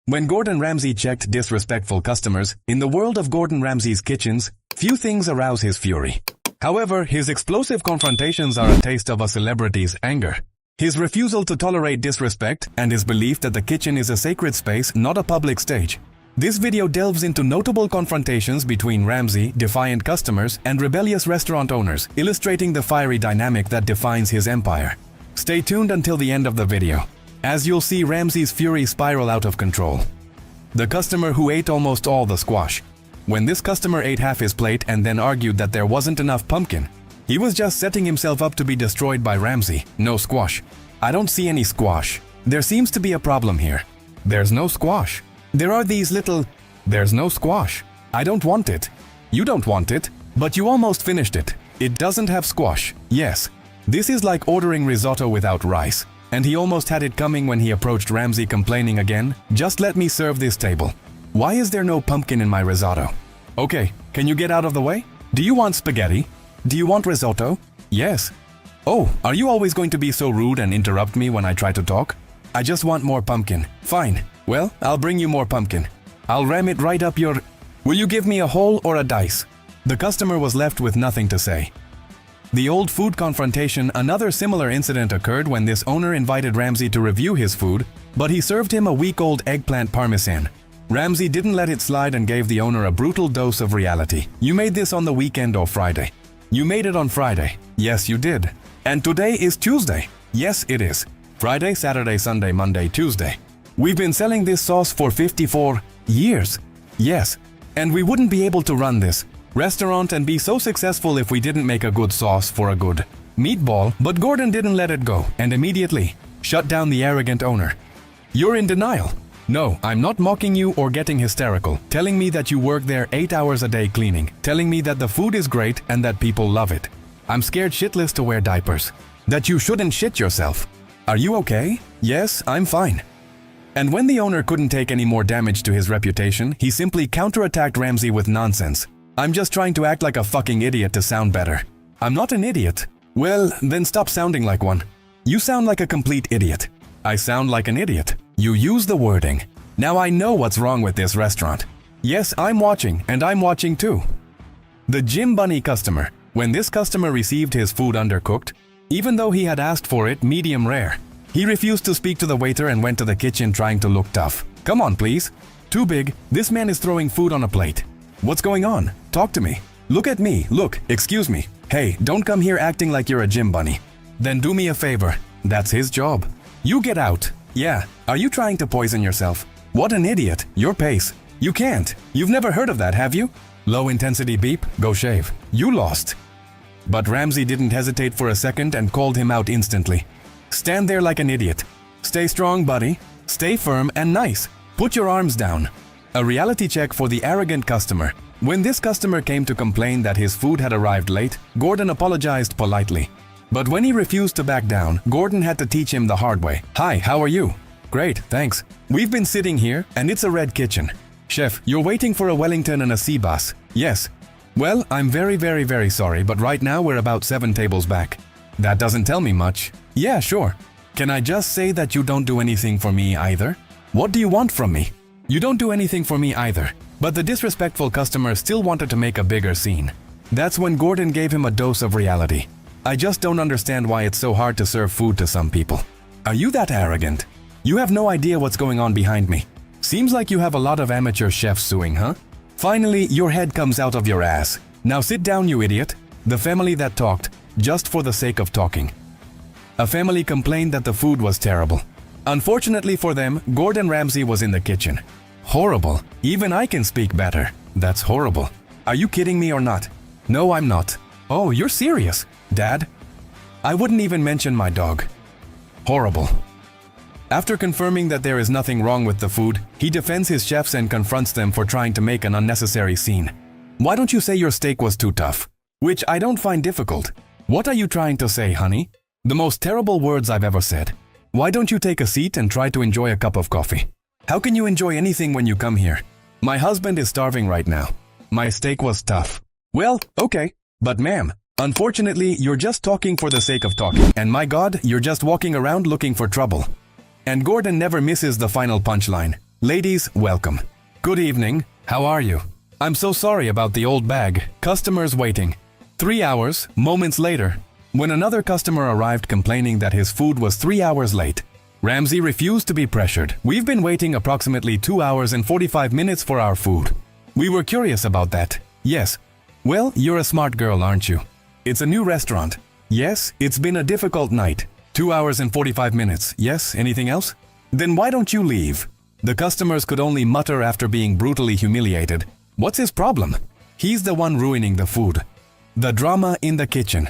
When Gordon Ramsay checked disrespectful customers, in the world of Gordon Ramsay's kitchens, few things arouse his fury. However, his explosive confrontations are a taste of a celebrity's anger. His refusal to tolerate disrespect and his belief that the kitchen is a sacred space, not a public stage. This video delves into notable confrontations between Ramsay, defiant customers, and rebellious restaurant owners, illustrating the fiery dynamic that defines his empire. Stay tuned until the end of the video, as you'll see Ramsay's fury spiral out of control. The customer who ate almost all the squash. When this customer ate half his plate and then argued that there wasn't enough pumpkin, he was just setting himself up to be destroyed by Ramsay. No squash. I don't see any squash. There seems to be a problem here. There's no squash. There are these little... There's no squash. I don't want it. You don't want it, but you almost finished it. It doesn't have squash. Yes. This is like ordering risotto without rice. And he almost had it coming when he approached Ramsay complaining again, "Just let me serve this table. Why is there no pumpkin in my risotto?" Okay, can you get out of the way? Do you want spaghetti? Do you want risotto? Yes. Oh, are you always going to be so rude and interrupt me when I try to talk? I just want more pumpkin. Fine. Well, I'll bring you more pumpkin. I'll ram it right up your... Will you give me a hole or a dice? The customer was left with nothing to say. The old food confrontation. Another similar incident occurred when this owner invited Ramsay to review his food, but he served him a week-old eggplant parmesan. Ramsay didn't let it slide and gave the owner a brutal dose of reality. You made this on the weekend or Friday. You made it on Friday. Yes, you did. And today is Tuesday. Yes, it is. Friday, Saturday, Sunday, Monday, Tuesday. We've been selling this sauce for 54 years. Yes. And we wouldn't be able to run this restaurant and be so successful if we didn't make a good sauce for a good meatball. But Gordon didn't let it go and immediately shut down the arrogant owner. You're in denial. No, I'm not mocking you or getting hysterical, telling me that you work there 8 hours a day cleaning, telling me that the food is great and that people love it. I'm scared shitless to wear diapers. That you shouldn't shit yourself. Are you okay? Yes, I'm fine. And when the owner couldn't take any more damage to his reputation, he simply counterattacked Ramsay with nonsense. I'm just trying to act like a fucking idiot to sound better. I'm not an idiot. Well, then stop sounding like one. You sound like a complete idiot. I sound like an idiot. You use the wording. Now I know what's wrong with this restaurant. Yes, I'm watching, and I'm watching too. The Jim Bunny customer. When this customer received his food undercooked, even though he had asked for it medium rare, he refused to speak to the waiter and went to the kitchen trying to look tough. Come on, please. Too big. This man is throwing food on a plate. What's going on? Talk to me. Look at me. Look, excuse me. Hey, don't come here acting like you're a Jim Bunny. Then do me a favor. That's his job. You get out. Yeah, are you trying to poison yourself? What an idiot. Your pace. You can't. You've never heard of that, have you? Low intensity beep, go shave. You lost. But Ramsay didn't hesitate for a second and called him out instantly. Stand there like an idiot. Stay strong, buddy. Stay firm and nice. Put your arms down. A reality check for the arrogant customer. When this customer came to complain that his food had arrived late, Gordon apologized politely. But when he refused to back down, Gordon had to teach him the hard way. Hi, how are you? Great, thanks. We've been sitting here, and it's a red kitchen. Chef, you're waiting for a Wellington and a sea bass. Yes. Well, I'm very sorry, but right now we're about 7 tables back. That doesn't tell me much. Yeah, sure. Can I just say that you don't do anything for me either? What do you want from me? You don't do anything for me either. But the disrespectful customer still wanted to make a bigger scene. That's when Gordon gave him a dose of reality. I just don't understand why it's so hard to serve food to some people. Are you that arrogant? You have no idea what's going on behind me. Seems like you have a lot of amateur chefs suing, huh? Finally, your head comes out of your ass. Now sit down, you idiot. The family that talked, just for the sake of talking. A family complained that the food was terrible. Unfortunately for them, Gordon Ramsay was in the kitchen. Horrible. Even I can speak better. That's horrible. Are you kidding me or not? No, I'm not. Oh, you're serious, Dad? I wouldn't even mention my dog. Horrible. After confirming that there is nothing wrong with the food, he defends his chefs and confronts them for trying to make an unnecessary scene. Why don't you say your steak was too tough? Which I don't find difficult. What are you trying to say, honey? The most terrible words I've ever said. Why don't you take a seat and try to enjoy a cup of coffee? How can you enjoy anything when you come here? My husband is starving right now. My steak was tough. Well, okay. But ma'am, unfortunately, you're just talking for the sake of talking. And my God, you're just walking around looking for trouble. And Gordon never misses the final punchline. Ladies, welcome. Good evening. How are you? I'm so sorry about the old bag. Customers waiting. 3 hours, moments later, when another customer arrived complaining that his food was 3 hours late, Ramsay refused to be pressured. We've been waiting approximately 2 hours and 45 minutes for our food. We were curious about that. Yes. Well, you're a smart girl, aren't you? It's a new restaurant. Yes, it's been a difficult night. 2 hours and 45 minutes. Yes, anything else? Then why don't you leave? The customers could only mutter after being brutally humiliated. What's his problem? He's the one ruining the food. The drama in the kitchen.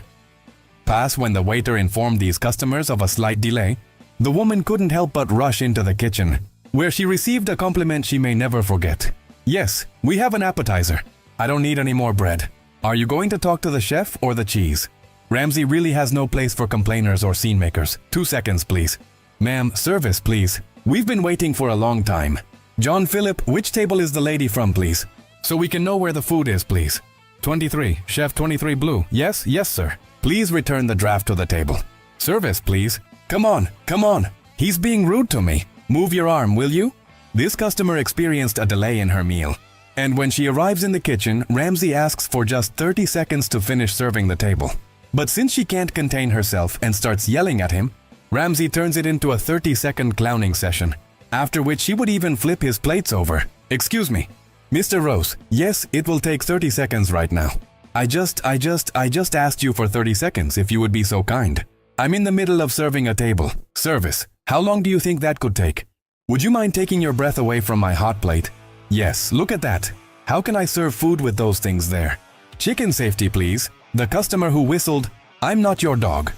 Pass when the waiter informed these customers of a slight delay. The woman couldn't help but rush into the kitchen, where she received a compliment she may never forget. Yes, we have an appetizer. I don't need any more bread. Are you going to talk to the chef or the cheese? Ramsay really has no place for complainers or scene makers. 2 seconds, please. Ma'am, service, please. We've been waiting for a long time. John Philip, which table is the lady from, please? So we can know where the food is, please. 23, Chef 23 Blue. Yes, yes, sir. Please return the draft to the table. Service, please. Come on, come on. He's being rude to me. Move your arm, will you? This customer experienced a delay in her meal. And when she arrives in the kitchen, Ramsay asks for just 30 seconds to finish serving the table. But since she can't contain herself and starts yelling at him, Ramsay turns it into a 30-second clowning session, after which she would even flip his plates over. Excuse me, Mr. Rose, yes, it will take 30 seconds right now. I just asked you for 30 seconds if you would be so kind. I'm in the middle of serving a table. Service, how long do you think that could take? Would you mind taking your breath away from my hot plate? Yes, look at that. How can I serve food with those things there? Chicken safety, please. The customer who whistled, I'm not your dog.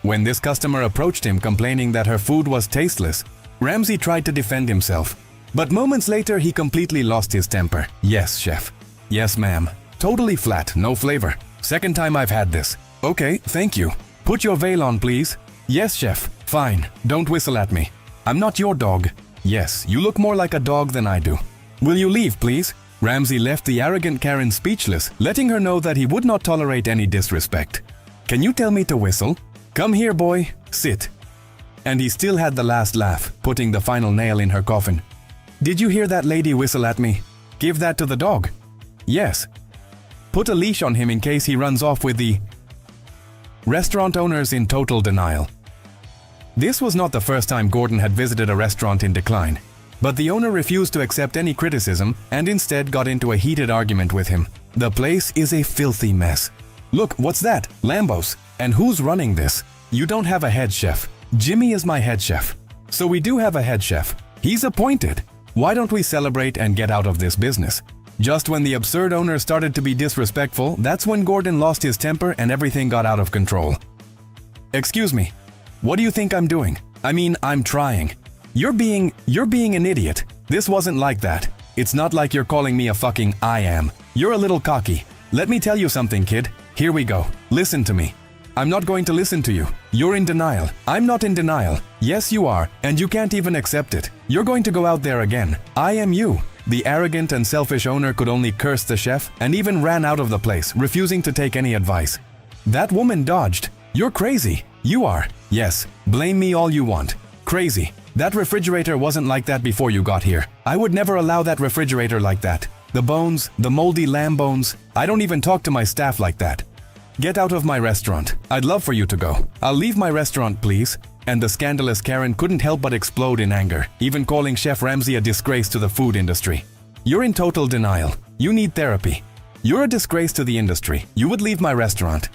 When this customer approached him complaining that her food was tasteless, Ramsay tried to defend himself. But moments later, he completely lost his temper. Yes, chef. Yes, ma'am. Totally flat, no flavor. Second time I've had this. Okay, thank you. Put your veil on, please. Yes, chef. Fine. Don't whistle at me. I'm not your dog. Yes, you look more like a dog than I do. Will you leave, please? Ramsay left the arrogant Karen speechless, letting her know that he would not tolerate any disrespect. Can you tell me to whistle? Come here, boy. Sit. And he still had the last laugh, putting the final nail in her coffin. Did you hear that lady whistle at me? Give that to the dog. Yes. Put a leash on him in case he runs off with the... Restaurant owners in total denial. This was not the first time Gordon had visited a restaurant in decline, but the owner refused to accept any criticism and instead got into a heated argument with him. The place is a filthy mess. Look, what's that? Lambos. And who's running this? You don't have a head chef. Jimmy is my head chef. So we do have a head chef. He's appointed. Why don't we celebrate and get out of this business? Just when the absurd owner started to be disrespectful, that's when Gordon lost his temper and everything got out of control. Excuse me. What do you think I'm doing? I mean, I'm trying. You're being an idiot. This wasn't like that. It's not like you're calling me a fucking I am. You're a little cocky. Let me tell you something, kid. Here we go. Listen to me. I'm not going to listen to you. You're in denial. I'm not in denial. Yes, you are, and you can't even accept it. You're going to go out there again. I am you. The arrogant and selfish owner could only curse the chef and even ran out of the place, refusing to take any advice. That woman dodged. You're crazy. You are. Yes, blame me all you want. Crazy. That refrigerator wasn't like that before you got here. I would never allow that refrigerator like that. The bones, the moldy lamb bones. I don't even talk to my staff like that. Get out of my restaurant. I'd love for you to go. I'll leave my restaurant, please. And the scandalous Karen couldn't help but explode in anger, even calling Chef Ramsay a disgrace to the food industry. You're in total denial. You need therapy. You're a disgrace to the industry. You would leave my restaurant.